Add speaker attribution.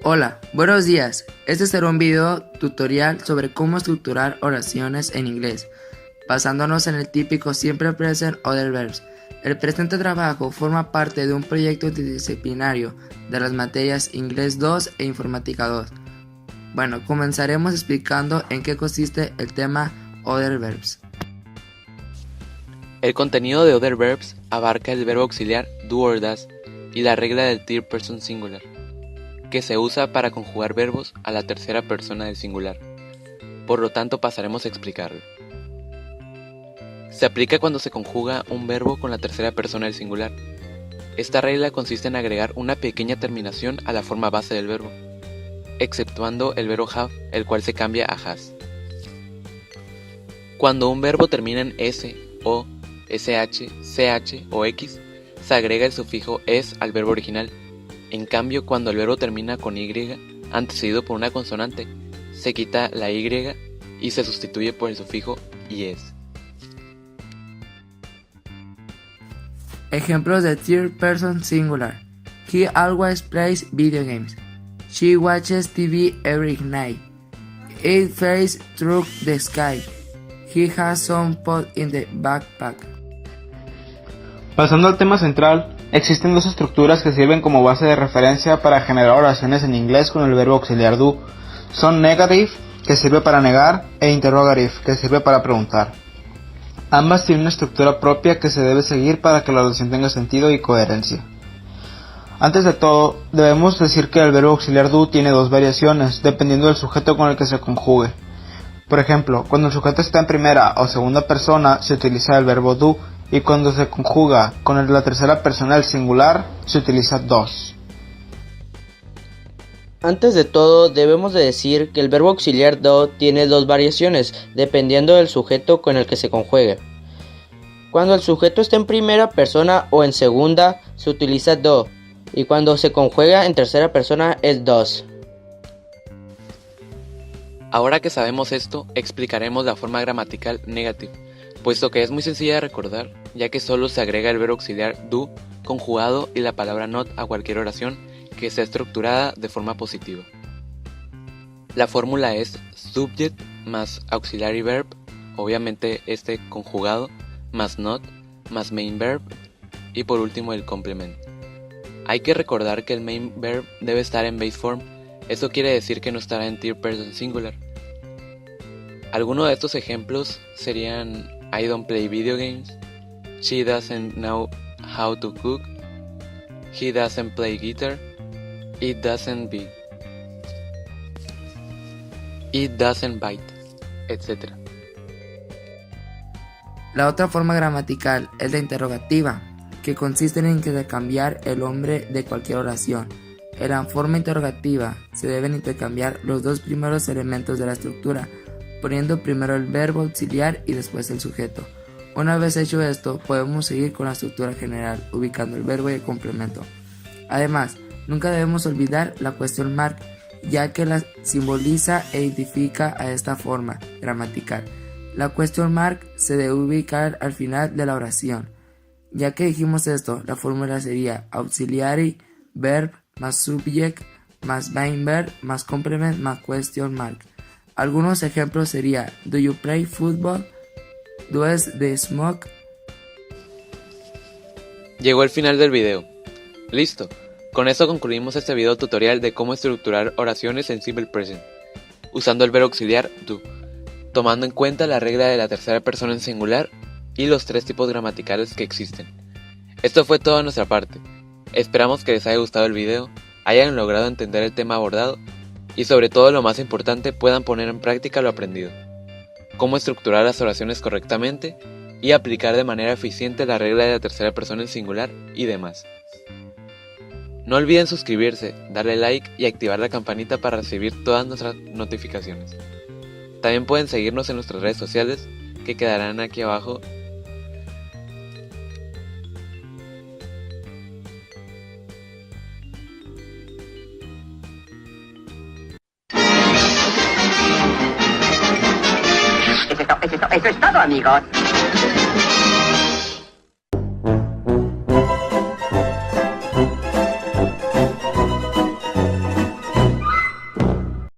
Speaker 1: Hola, buenos días. Este será un video tutorial sobre cómo estructurar oraciones en inglés, basándonos en el típico Simple Present Other Verbs. El presente trabajo forma parte de un proyecto interdisciplinario de las materias Inglés 2 e Informática 2. Bueno, comenzaremos explicando en qué consiste el tema Other Verbs.
Speaker 2: El contenido de Other Verbs abarca el verbo auxiliar do or does y la regla del third person singular, que se usa para conjugar verbos a la tercera persona del singular. Por lo tanto, pasaremos a explicarlo. Se aplica cuando se conjuga un verbo con la tercera persona del singular. Esta regla consiste en agregar una pequeña terminación a la forma base del verbo, exceptuando el verbo have, el cual se cambia a has. Cuando un verbo termina en s, o, sh, ch o x, se agrega el sufijo es al verbo original. En cambio, cuando el verbo termina con y, antecedido por una consonante, se quita la y y se sustituye por el sufijo es.
Speaker 1: Ejemplos de third person singular. He always plays video games. She watches TV every night. It flies through the sky. He has some pot in the backpack.
Speaker 3: Pasando al tema central, existen dos estructuras que sirven como base de referencia para generar oraciones en inglés con el verbo auxiliar do. Son negative, que sirve para negar, e interrogative, que sirve para preguntar. Ambas tienen una estructura propia que se debe seguir para que la oración tenga sentido y coherencia. Antes de todo, debemos decir que el verbo auxiliar do tiene dos variaciones, dependiendo del sujeto con el que se conjugue. Por ejemplo, cuando el sujeto está en primera o segunda persona, se utiliza el verbo do, y cuando se conjuga con la tercera persona del singular, se utiliza does.
Speaker 4: Antes de todo, debemos de decir que el verbo auxiliar do tiene dos variaciones, dependiendo del sujeto con el que se conjugue. Cuando el sujeto está en primera persona o en segunda, se utiliza do, y cuando se conjuga en tercera persona es does.
Speaker 2: Ahora que sabemos esto, explicaremos la forma gramatical negative, puesto que es muy sencilla de recordar, ya que solo se agrega el verbo auxiliar do conjugado y la palabra not a cualquier oración que sea estructurada de forma positiva. La fórmula es subject más auxiliary verb, obviamente este conjugado, más not, más main verb y por último el complement. Hay que recordar que el main verb debe estar en base form, eso quiere decir que no estará en third person singular. Algunos de estos ejemplos serían I don't play video games, she doesn't know how to cook, he doesn't play guitar, it doesn't bite, etc.
Speaker 1: La otra forma gramatical es la interrogativa, que consiste en intercambiar el nombre de cualquier oración. En la forma interrogativa se deben intercambiar los dos primeros elementos de la estructura, poniendo primero el verbo auxiliar y después el sujeto. Una vez hecho esto, podemos seguir con la estructura general, ubicando el verbo y el complemento. Además, nunca debemos olvidar la question mark, ya que la simboliza e identifica a esta forma gramatical. La question mark se debe ubicar al final de la oración. Ya que dijimos esto, la fórmula sería auxiliary verb más subject más main verb más complement más question mark. Algunos ejemplos serían do you play football, does the smoke.
Speaker 2: Llegó el final del video. Listo. Con esto concluimos este video tutorial de cómo estructurar oraciones en Simple Present, usando el verbo auxiliar do, tomando en cuenta la regla de la tercera persona en singular y los tres tipos gramaticales que existen. Esto fue todo de nuestra parte. Esperamos que les haya gustado el video, hayan logrado entender el tema abordado y sobre todo lo más importante puedan poner en práctica lo aprendido. Cómo estructurar las oraciones correctamente y aplicar de manera eficiente la regla de la tercera persona en singular y demás. No olviden suscribirse, darle like y activar la campanita para recibir todas nuestras notificaciones. También pueden seguirnos en nuestras redes sociales que quedarán aquí abajo.
Speaker 5: Eso es todo, amigos.